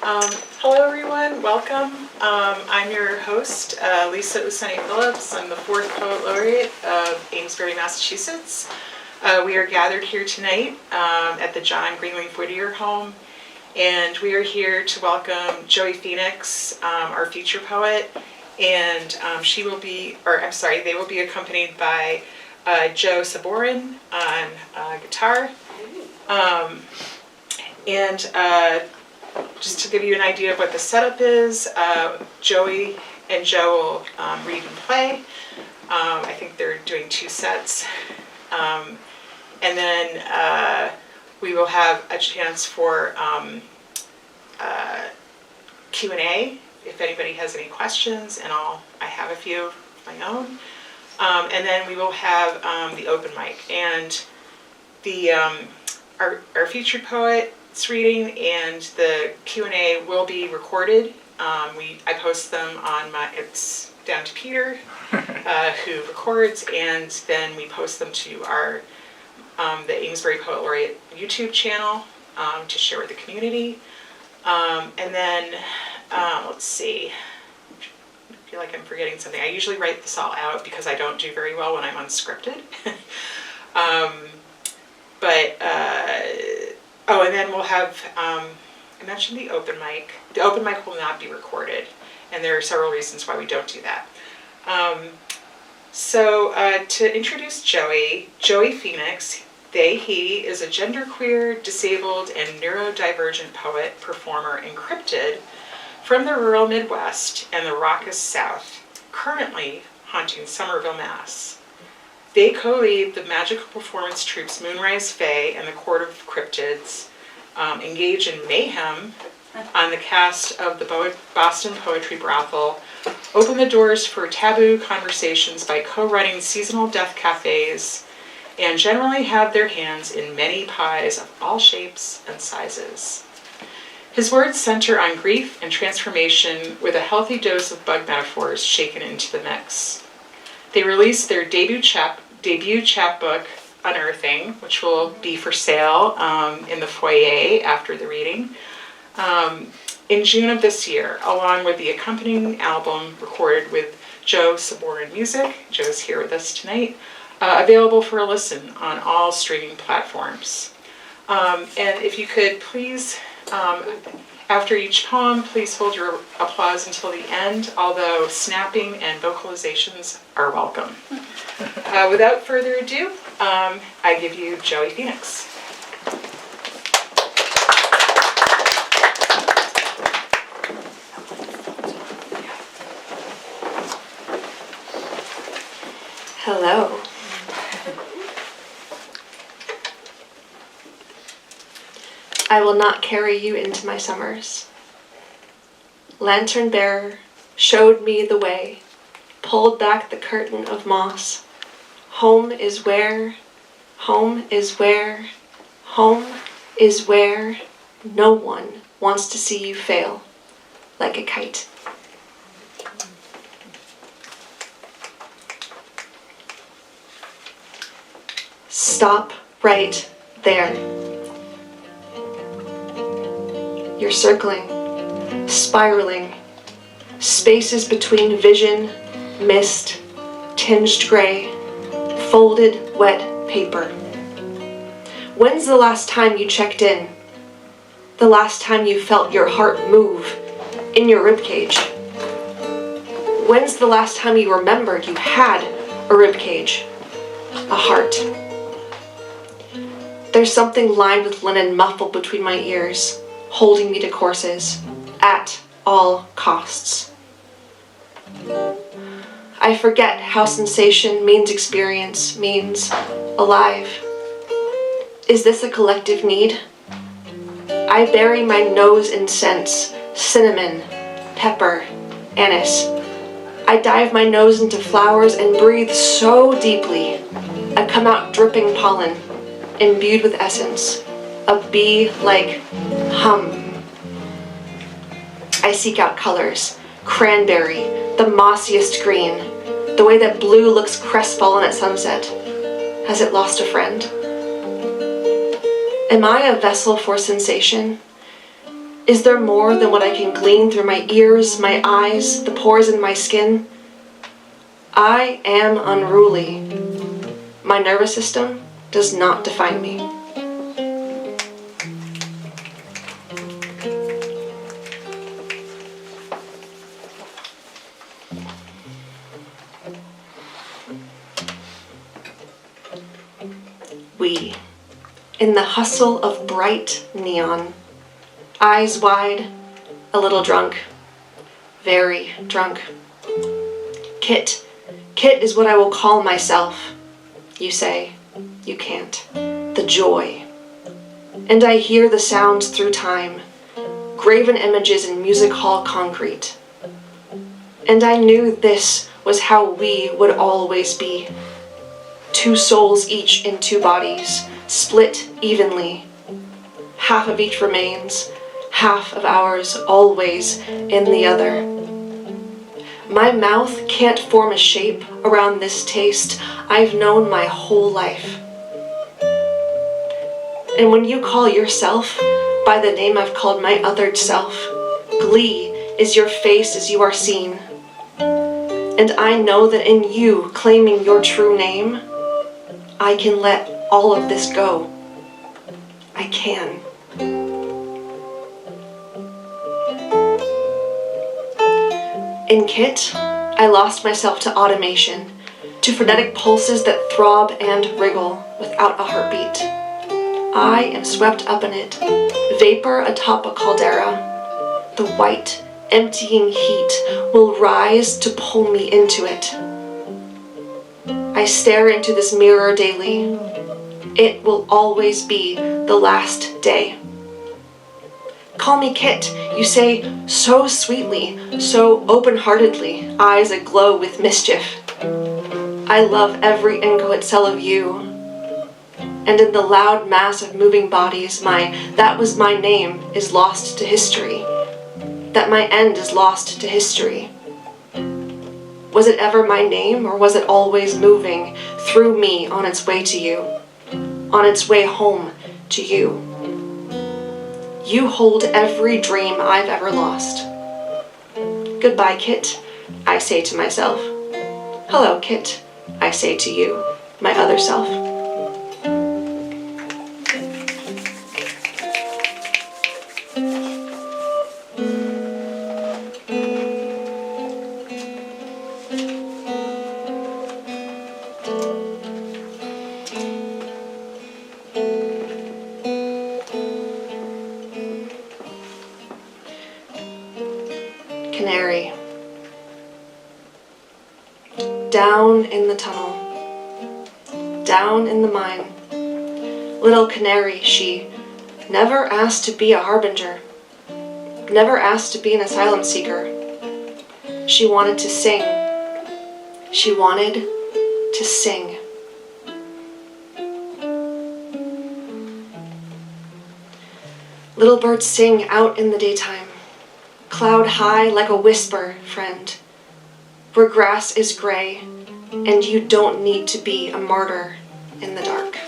Hello everyone, welcome. I'm your host, Lisa Usani Phillips. I'm the 4th Poet Laureate of Amesbury, Massachusetts. We are gathered here tonight at the John Greenleaf Whittier Home, and we are here to welcome Joey Phoenix, our feature poet, and they will be accompanied by Joe Sabourin on guitar. Just to give you an idea of what the setup is, Joey and Joe will read and play. I think they're doing 2 sets. And then we will have a chance for Q&A if anybody has any questions, and I have a few of my own. And then we will have the open mic, and our featured poet's reading and the Q&A will be recorded. I post them on it's down to Peter, who records, and then we post them to our the Amesbury Poet Laureate YouTube channel to share with the community. And then let's see. I feel like I'm forgetting something. I usually write this all out because I don't do very well when I'm unscripted. And then we'll have, I mentioned the open mic. The open mic will not be recorded, and there are several reasons why we don't do that. To introduce Joey Phoenix, he is a genderqueer, disabled, and neurodivergent poet, performer, and cryptid from the rural Midwest and the raucous South, currently haunting Somerville, Mass. They co-lead the magical performance troupes Moonrise and the Court of Cryptids, engage in mayhem on the cast of the Boston Poetry Brothel, open the doors for taboo conversations by co-running seasonal death cafés, and generally have their hands in many pies of all shapes and sizes. His words center on grief and transformation with a healthy dose of bug metaphors shaken into the mix. They released their debut chapbook, Unearthing, which will be for sale in the foyer after the reading, in June of this year, along with the accompanying album recorded with Joe Sabourin music. Joe's here with us tonight, available for a listen on all streaming platforms. And if you could please, after each poem, please hold your applause until the end, although snapping and vocalizations are welcome. Without further ado, I give you Joey Phoenix. Hello. I will not carry you into my summers. Lantern bearer showed me the way, pulled back the curtain of moss. Home is where no one wants to see you fail like a kite. Stop right there. You're circling, spiraling, spaces between vision, mist, tinged gray, folded wet paper. When's the last time you checked in? The last time you felt your heart move in your ribcage? When's the last time you remembered you had a ribcage, a heart? There's something lined with linen muffled between my ears, holding me to courses, at all costs. I forget how sensation means experience, means alive. Is this a collective need? I bury my nose in scents, cinnamon, pepper, anise. I dive my nose into flowers and breathe so deeply. I come out dripping pollen, imbued with essence, a bee-like hum. I seek out colors, cranberry, the mossiest green, the way that blue looks crestfallen at sunset. Has it lost a friend? Am I a vessel for sensation? Is there more than what I can glean through my ears, my eyes, the pores in my skin? I am unruly. My nervous system does not define me. We, in the hustle of bright neon, eyes wide, a little drunk, very drunk. Kit is what I will call myself. You say, you can't. The joy. And I hear the sounds through time, graven images in music hall concrete. And I knew this was how we would always be. 2 souls each in 2 bodies, split evenly. Half of each remains, half of ours always in the other. My mouth can't form a shape around this taste I've known my whole life. And when you call yourself by the name I've called my othered self, glee is your face as you are seen. And I know that in you claiming your true name, I can let all of this go. I can. In Kit, I lost myself to automation, to frenetic pulses that throb and wriggle without a heartbeat. I am swept up in it, vapor atop a caldera. The white, emptying heat will rise to pull me into it. I stare into this mirror daily. It will always be the last day. Call me Kit, you say so sweetly, so open-heartedly, eyes aglow with mischief. I love every inchoate cell of you. And in the loud mass of moving bodies, that was my name is lost to history. That my end is lost to history. Was it ever my name, or was it always moving through me on its way to you? On its way home to you? You hold every dream I've ever lost. Goodbye, Kit, I say to myself. Hello, Kit, I say to you, my other self. Canary. Down in the tunnel, down in the mine. Little canary, she never asked to be a harbinger, never asked to be an asylum seeker. She wanted to sing. She wanted to sing. Little birds sing out in the daytime. Cloud high like a whisper, friend, where grass is gray and you don't need to be a martyr in the dark.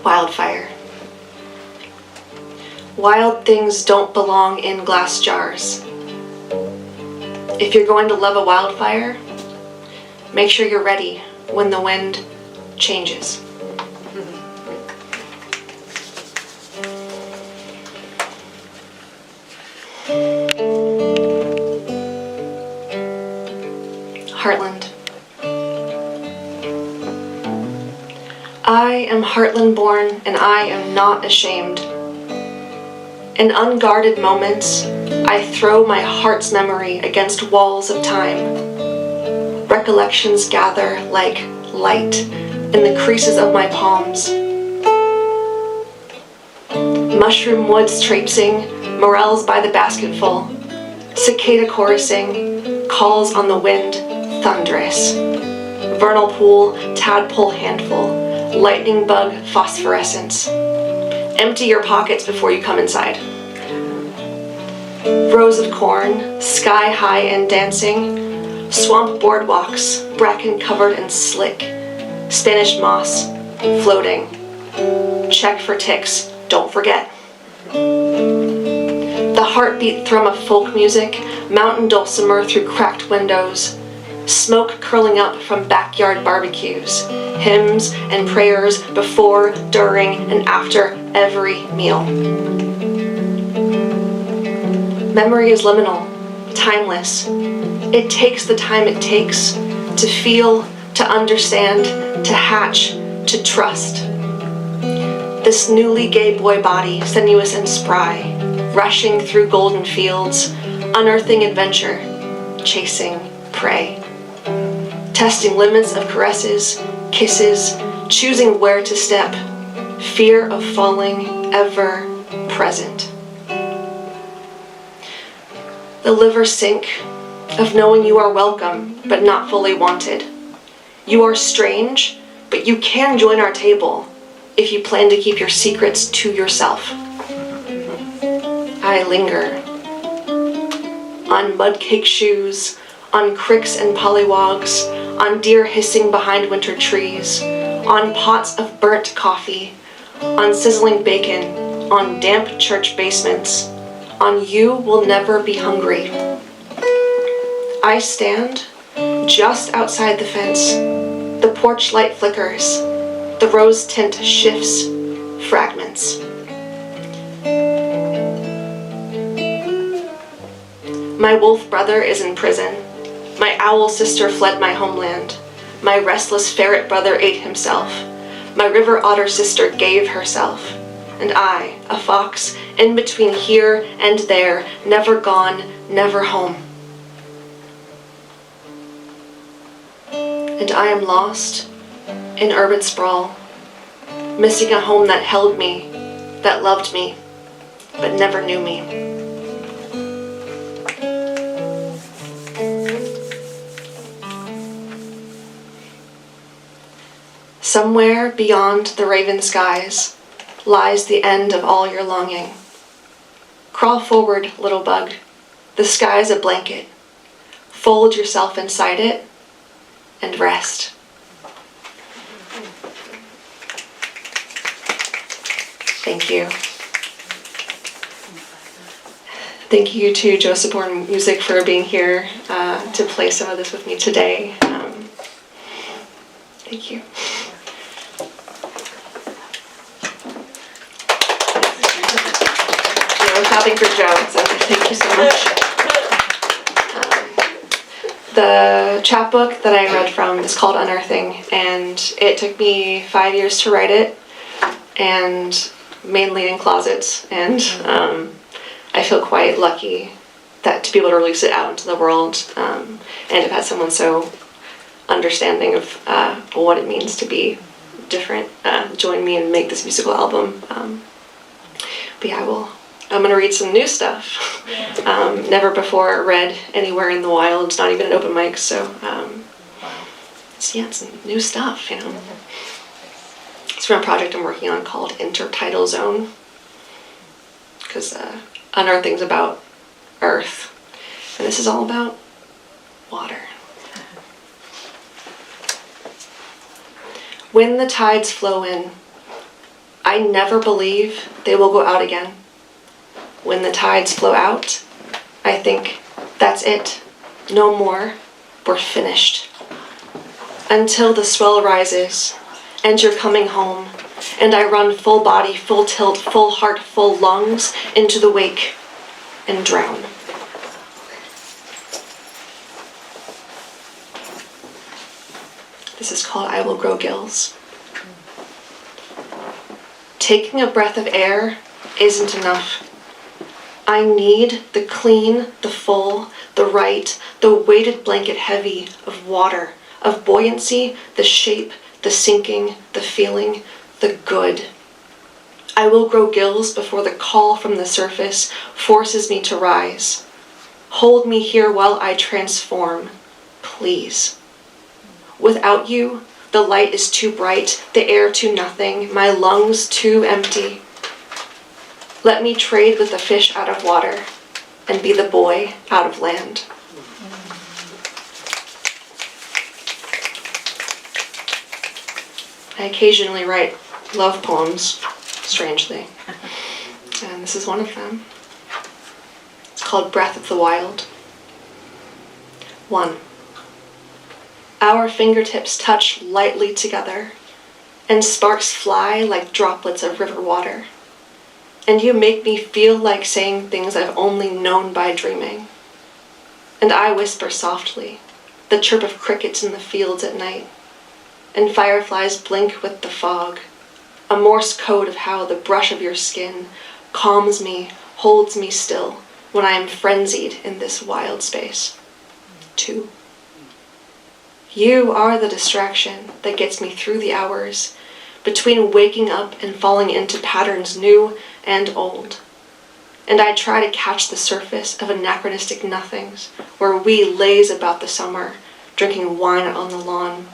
Wildfire. Wild things don't belong in glass jars. If you're going to love a wildfire, make sure you're ready when the wind changes. Heartland. I am Heartland born, and I am not ashamed. In unguarded moments, I throw my heart's memory against walls of time. Recollections gather like light in the creases of my palms. Mushroom woods traipsing, morels by the basketful, cicada chorusing, calls on the wind, thunderous. Vernal pool, tadpole handful, lightning bug phosphorescence. Empty your pockets before you come inside. Rows of corn, sky high and dancing, swamp boardwalks, bracken covered and slick, Spanish moss, floating. Check for ticks, don't forget. The heartbeat thrum of folk music, mountain dulcimer through cracked windows, smoke curling up from backyard barbecues, hymns and prayers before, during, and after every meal. Memory is liminal, timeless. It takes the time it takes to feel, to understand, to hatch, to trust. This newly gay boy body, sinuous and spry, rushing through golden fields, unearthing adventure, chasing prey. Testing limits of caresses, kisses, choosing where to step, fear of falling ever present. The liver sink of knowing you are welcome but not fully wanted. You are strange, but you can join our table if you plan to keep your secrets to yourself. I linger on mud-caked shoes, on cricks and pollywogs, on deer hissing behind winter trees, on pots of burnt coffee, on sizzling bacon, on damp church basements, on you will never be hungry. I stand just outside the fence. The porch light flickers. The rose tint shifts, fragments. My wolf brother is in prison. My owl sister fled my homeland. My restless ferret brother ate himself. My river otter sister gave herself. And I, a fox, in between here and there, never gone, never home. And I am lost in urban sprawl, missing a home that held me, that loved me, but never knew me. Somewhere beyond the raven skies lies the end of all your longing. Crawl forward, little bug. The sky's a blanket. Fold yourself inside it and rest. Thank you. Thank you to Joe Sabourin Music for being here to play some of this with me today. Thank you. I'm clapping for Joe, so thank you so much. The chapbook that I read from is called Unearthing, and it took me 5 years to write it, and mainly in closets, and I feel quite lucky that to be able to release it out into the world, and have had someone so understanding of what it means to be different join me and make this musical album. But yeah, I'm going to read some new stuff. Never before read anywhere in the wild, not even at open mics, so yeah, it's some new stuff, you know. It's from a project I'm working on called Intertidal Zone, because Unearthing's about earth, and this is all about water. When the tides flow in, I never believe they will go out again. When the tides flow out, I think, that's it. No more. We're finished. Until the swell rises, and you're coming home, and I run full body, full tilt, full heart, full lungs into the wake and drown. This is called I Will Grow Gills. Taking a breath of air isn't enough. I need the clean, the full, the right, the weighted blanket heavy of water, of buoyancy, the shape, the sinking, the feeling, the good. I will grow gills before the call from the surface forces me to rise. Hold me here while I transform, please. Without you, The light is too bright, the air too nothing, my lungs too empty. Let me trade with the fish out of water and be the boy out of land. I occasionally write love poems, strangely, and this is one of them. It's called Breath of the Wild. 1. Our fingertips touch lightly together, and sparks fly like droplets of river water. And you make me feel like saying things I've only known by dreaming. And I whisper softly, the chirp of crickets in the fields at night, and fireflies blink with the fog, a Morse code of how the brush of your skin calms me, holds me still when I am frenzied in this wild space. 2. You are the distraction that gets me through the hours between waking up and falling into patterns new and old. And I try to catch the surface of anachronistic nothings where we laze about the summer, drinking wine on the lawn.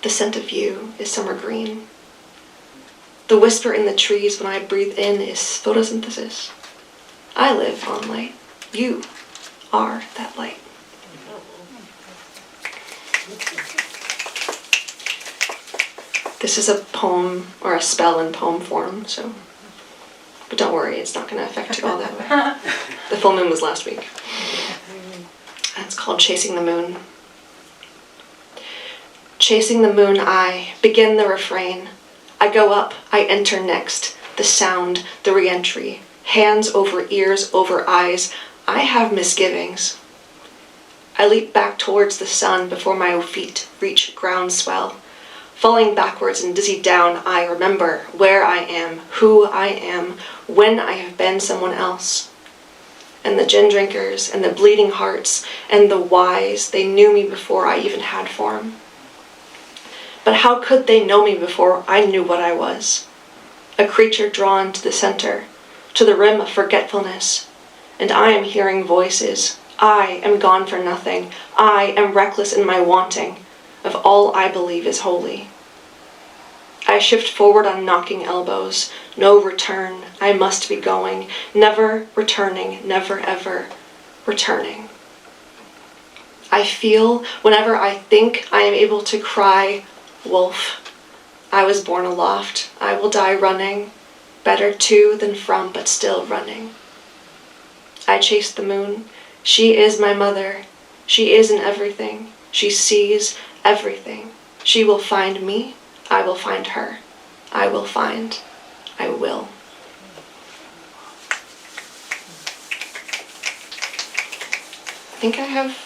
The scent of you is summer green. The whisper in the trees when I breathe in is photosynthesis. I live on light. You are that light. This is a poem or a spell in poem form, but don't worry, it's not going to affect you all that way. The full moon was last week. And it's called Chasing the Moon. Chasing the moon, I begin the refrain. I go up, I enter next. The sound, the re-entry. Hands over ears, over eyes. I have misgivings. I leap back towards the sun before my feet reach groundswell. Falling backwards and dizzy down, I remember where I am, who I am, when I have been someone else. And the gin drinkers, and the bleeding hearts, and the whys, they knew me before I even had form. But how could they know me before I knew what I was? A creature drawn to the center, to the rim of forgetfulness. And I am hearing voices. I am gone for nothing. I am reckless in my wanting of all I believe is holy. I shift forward on knocking elbows. No return. I must be going. Never returning. Never ever returning. I feel whenever I think I am able to cry, wolf. I was born aloft. I will die running. Better to than from, but still running. I chase the moon. She is my mother. She is in everything. She sees everything. She will find me. I will find her. I will find. I will. I think I have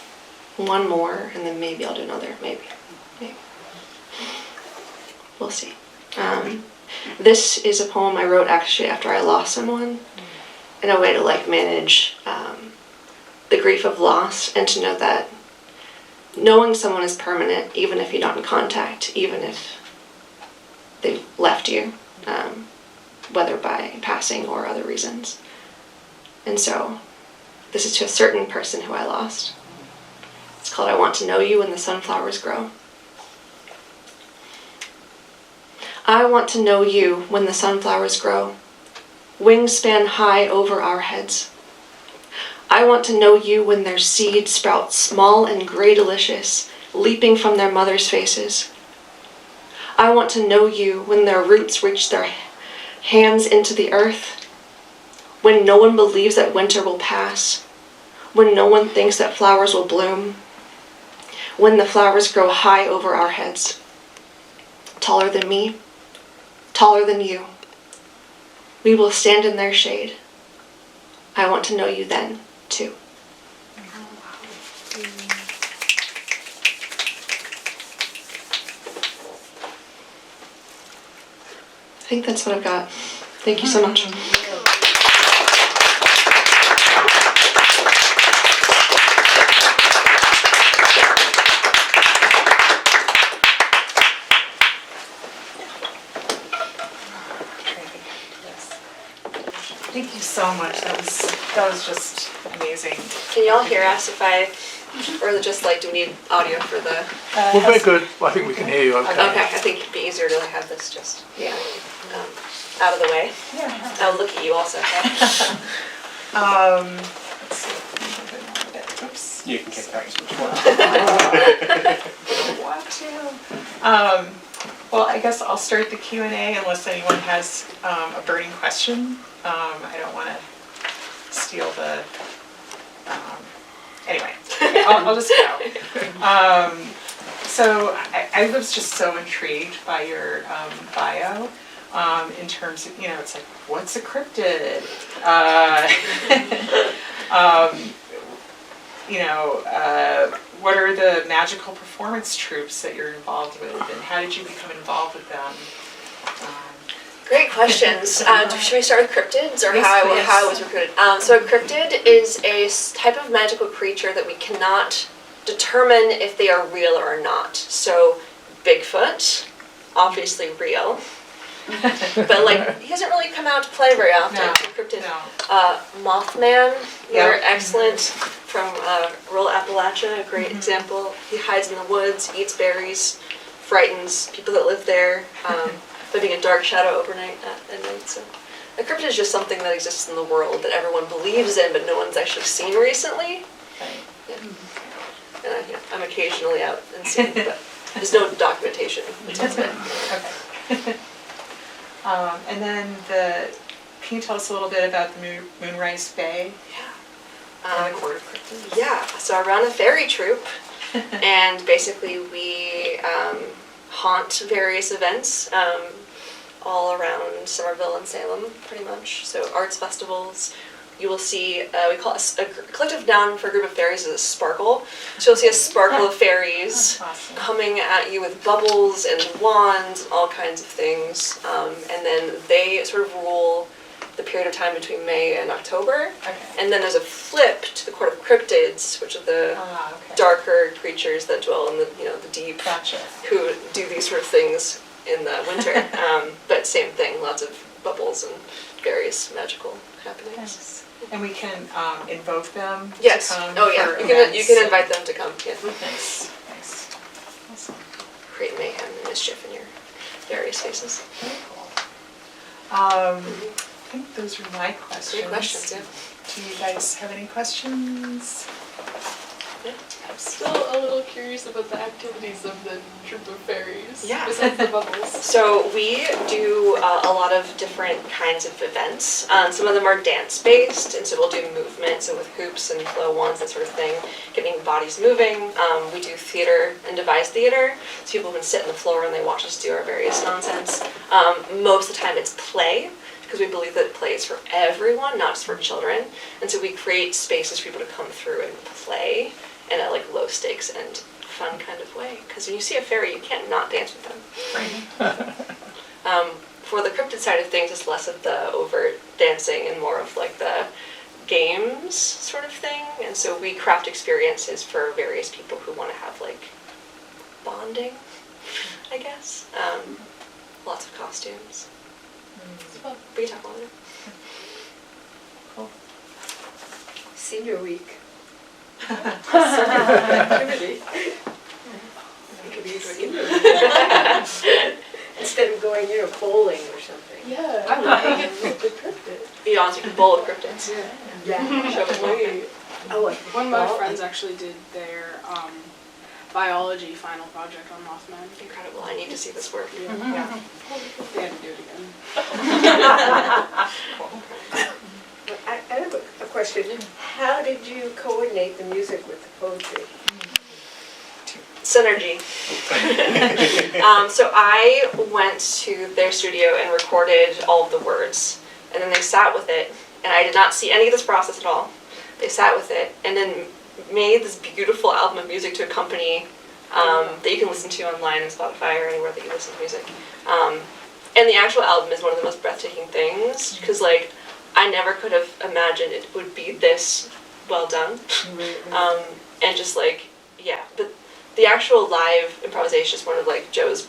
one more, and then maybe I'll do another. Maybe. We'll see. This is a poem I wrote actually after I lost someone, in a way to manage the grief of loss, and to know that knowing someone is permanent, even if you're not in contact, even if they've left you, whether by passing or other reasons. And so this is to a certain person who I lost. It's called I Want to Know You When the Sunflowers Grow. I want to know you when the sunflowers grow, wings span high over our heads. I want to know you when their seeds sprout small and gray delicious, leaping from their mothers' faces. I want to know you when their roots reach their hands into the earth, when no one believes that winter will pass, when no one thinks that flowers will bloom, when the flowers grow high over our heads, taller than me, taller than you. We will stand in their shade. I want to know you then, too. I think that's what I've got. Thank you so much. Thank you so much. That was just amazing. Can y'all hear us if I Or is it just like, do we need audio for the... We're very good. Well, I think we can hear you okay. Okay, I think it'd be easier to have this just out of the way. Yeah. I'll look at you also. Let's see. Oops. You can kick back which one. I want to. Well, I guess I'll start the Q&A unless anyone has a burning question. I don't want to steal the. Anyway, I'll just go. So I was just so intrigued by your bio in terms of, it's like, what's a cryptid? What are the magical performance troupes that you're involved with, and how did you become involved with them? Great questions. Should we start with cryptids, or Yes, how please. I was recruited? So a cryptid is a type of magical creature that we cannot determine if they are real or not. So Bigfoot, obviously real. But like, he hasn't really come out to play very often. No, Cryptid. no. Mothman, you're Yep. excellent, from rural Appalachia, a great example. He hides in the woods, eats berries, frightens people that live there, by being a dark shadow overnight at night. So a cryptid is just something that exists in the world that everyone believes in, but no one's actually seen recently. Right. Yeah. And I'm occasionally out and seeing, but there's no documentation. That's it. Okay. And then can you tell us a little bit about the Moonrise Bay and the Court of Cryptids? Yeah, so I run a fairy troupe, and basically we haunt various events all around Somerville and Salem, pretty much. So arts festivals. You will see, we call it a collective noun for a group of fairies is a sparkle. So you'll see a sparkle of fairies That's awesome. coming at you with bubbles and wands and all kinds of things. And then they sort of rule the period of time between May and October. Okay. And then there's a flip to the Court of Cryptids, which are the Okay. darker creatures that dwell in the deep, Gotcha. who do these sort of things in the winter. But same thing, lots of bubbles and various magical happenings. Yes. And we can invoke them Yes. to come Oh yeah. for You can events. invite them to come. Yeah. Nice. Nice. Awesome. Create mayhem and mischief in your various spaces. Very cool. I think those are my questions. Great questions. Yeah. Do you guys have any questions? I'm still a little curious about the activities of the troupe of fairies. Yeah. Besides the bubbles. So we do a lot of different kinds of events. Some of them are dance-based, and so we'll do movement, so with hoops and flow wands, that sort of thing, getting bodies moving. We do theater and devised theater, so people can sit on the floor and they watch us do our various nonsense. Most of the time it's play, because we believe that play is for everyone, not just for children. And so we create spaces for people to come through and play in a like low stakes and fun kind of way. Because when you see a fairy, you can't not dance with them. For the cryptid side of things, it's less of the overt dancing and more of like the games sort of thing. And so we craft experiences for various people who want to have like bonding, I guess. Lots of costumes. We can talk about it. Cool. Senior week. Activity. It could be senior week. Instead of going, bowling or something. Yeah. I like it with the cryptid. Beyond, you can bowl with cryptids. Yeah. Show them We- Oh, what? One of my ball? friends actually did their biology final project on Mothman. Incredible. I need to see this work. Yeah. They had to do it again. I have a question. How did you coordinate the music with the poetry? Synergy. So I went to their studio and recorded all of the words, and then they sat with it, and I did not see any of this process at all. They sat with it, and then made this beautiful album of music to accompany that you can listen to online on Spotify or anywhere that you listen to music. And the actual album is one of the most breathtaking things, because like I never could have imagined it would be this well done. And just like, yeah, but the actual live improvisation is one of like Joe's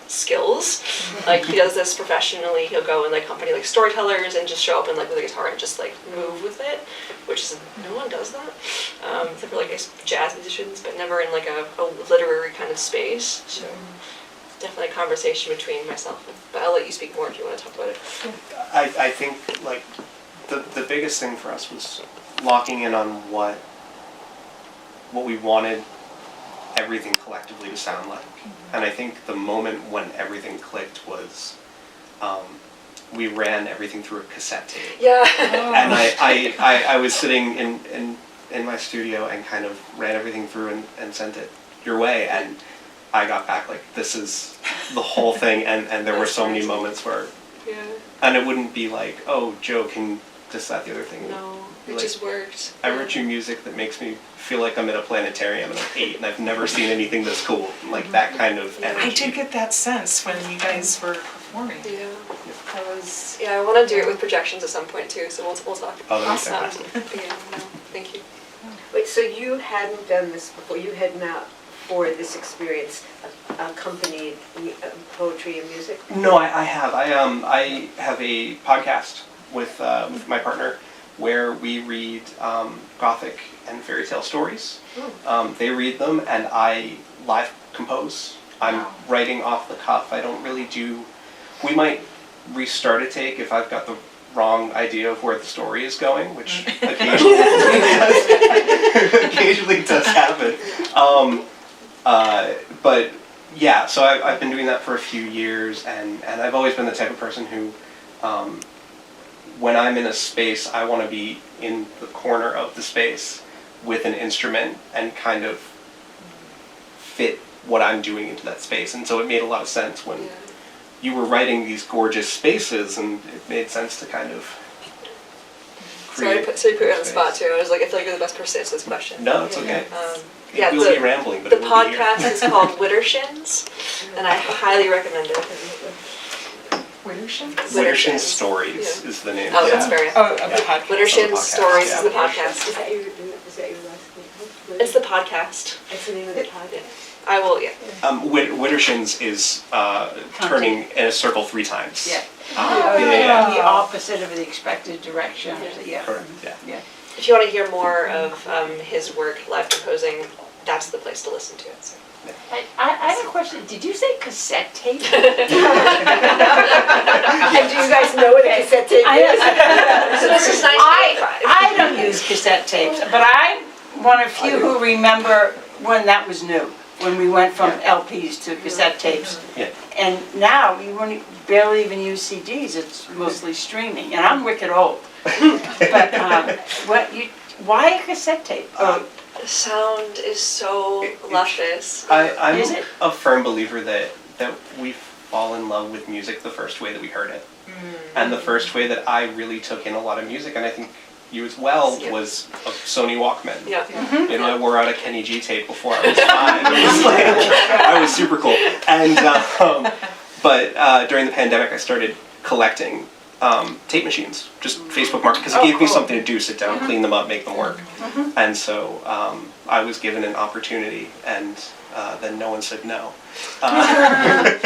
skills. Like he does this professionally. He'll go and like accompany like storytellers and just show up and like with a guitar and just like move with it, which is no one does that. Except for like jazz musicians, but never in like a literary kind of space. So definitely a conversation between myself and, but I'll let you speak more if you want to talk about it. I think like the biggest thing for us was locking in on what we wanted everything collectively to sound like. And I think the moment when everything clicked was we ran everything through a cassette tape. Yeah. And I was sitting in my studio and kind of ran everything through and sent it your way, and I got back like, this is the whole thing, and there were so many moments where, and it wouldn't be like, oh, Joe can this, that, the other thing. No, it like, just worked. I wrote you music that makes me feel like I'm at a planetarium and I'm 8 and I've never seen anything this cool. Like that kind of energy. I did get that sense when you guys were performing. Yeah. I want to do it with projections at some point too, so we'll talk. Oh, that'd be Awesome. fantastic. Yeah, no, thank you. Wait, so you hadn't done this before, you had not, for this experience, accompanied poetry and music? No, I have. I have a podcast with my partner where we read Gothic and fairy tale stories. They read them and I live compose. I'm writing off the cuff. I don't really do... We might restart a take if I've got the wrong idea of where the story is going, which occasionally does happen. But yeah, so I've been doing that for a few years, and I've always been the type of person who, when I'm in a space, I want to be in the corner of the space with an instrument and kind of fit what I'm doing into that space. And so it made a lot of sense when you were writing these gorgeous spaces, and it made sense to kind of create. So you put you on the spot too. I was like, I feel like you're the best person to answer this question. No, it's okay. Yeah, We'll be rambling, but the it will be here. podcast is called Whittershins, and I highly recommend it. Whittershins? Whittershins Stories is the name. Oh, that's very. Oh, of the podcast. Whittershins podcast, Stories yeah. is the podcast. Is that your last name? It's the podcast. That's the name of the podcast? I will, yeah. Whittershins is turning in a circle 3 times. Yeah. Yeah. The opposite of the expected direction. Yeah. Correct, yeah. If you want to hear more of his work, live composing, that's the place to listen to it. So. I have a question. Did you say cassette tape? And do you guys know what a cassette tape is? So this is 1985. I don't use cassette tapes, but I'm one of few who remember when that was new, when we went from LPs to cassette tapes. Yeah. And now you barely even use CDs, it's mostly streaming, and I'm wicked old. But why a cassette tape? The sound is so luscious. I'm Is it? a firm believer that we fall in love with music the first way that we heard it. And the first way that I really took in a lot of music, and I think you as well, was a Sony Walkman. Yeah. You know, I wore out a Kenny G tape before I was 5. It was like, I was super cool. And but during the pandemic, I started collecting tape machines, just Facebook Market, because it gave me something to do, sit down, clean them up, make them work. And so I was given an opportunity, and then no one said no. And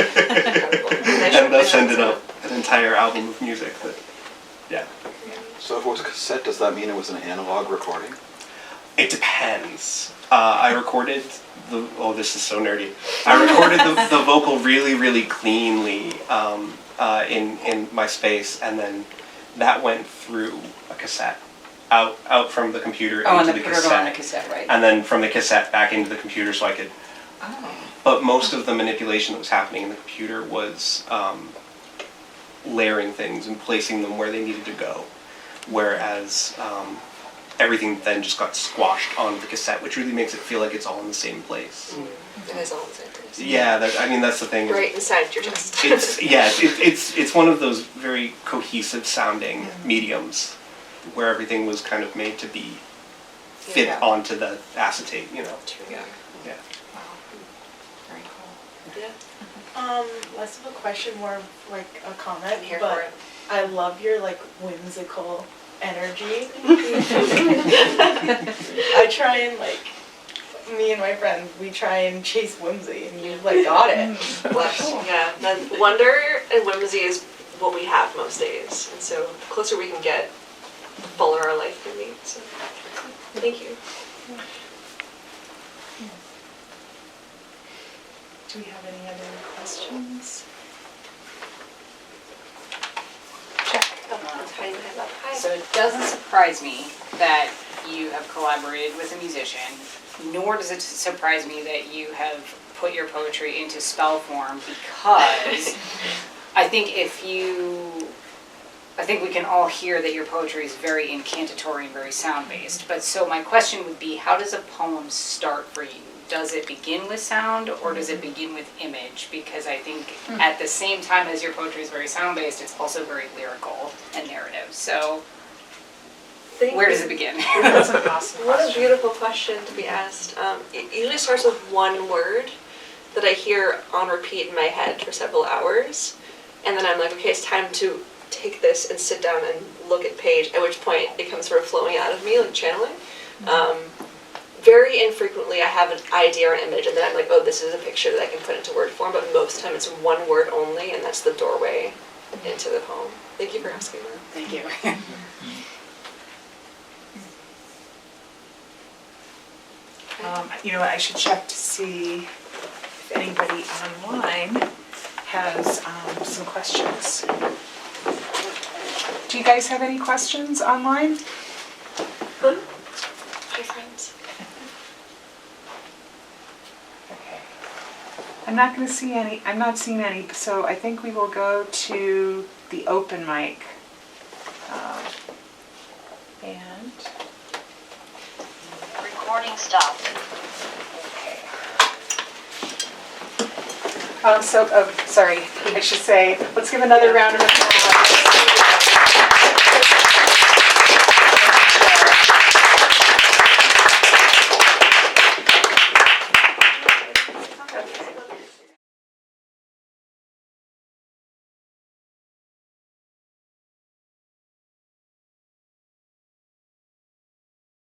thus ended up an entire album of music. That, yeah. So if it was a cassette, does that mean it was an analog recording? It depends. I recorded this is so nerdy. I recorded the vocal really, really cleanly in my space, and then that went through a cassette, out from the computer Oh, and into they the put it cassette, on a cassette, right? and then from the cassette back into the computer, so I could. But most of the manipulation that was happening in the computer was layering things and placing them where they needed to go, whereas everything then just got squashed onto the cassette, which really makes it feel like it's all in the same place. It is all the same place. Yeah, that's the thing. Right inside your chest. It's one of those very cohesive sounding mediums where everything was kind of made to be fit onto the acetate, you know. True. Yeah. Yeah. Wow. Very cool. Yeah. Less of a question, more of like a comment, I'm here for but it. I love your like whimsical energy. I try and like me and my friends, we try and chase whimsy, and you like got it. Yeah, then wonder and whimsy is what we have most days, and so the closer we can get, the fuller our life can be. So, thank you. Do we have any other questions? So it doesn't surprise me that you have collaborated with a musician, nor does it surprise me that you have put your poetry into spell form, because I think we can all hear that your poetry is very incantatory and very sound-based. But so my question would be, how does a poem start for you? Does it begin with sound or does it begin with image? Because I think at the same time as your poetry is very sound-based, it's also very lyrical and narrative. So where does it begin? That's an awesome What a question. beautiful question to be asked. It usually starts with one word that I hear on repeat in my head for several hours, and then I'm like, okay, it's time to take this and sit down and look at page, at which point it comes sort of flowing out of me, like channeling. Very infrequently I have an idea or an image, and then I'm like, oh, this is a picture that I can put into word form, but most of the time it's one word only, and that's the doorway into the poem. Thank you for asking that. Thank you. I should check to see if anybody online has some questions. Do you guys have any questions online? Hi, friends. Okay. I'm not going to see any. I'm not seeing any. So I think we will go to the open mic. And Recording stopped. sorry. I should say, let's give another round of applause.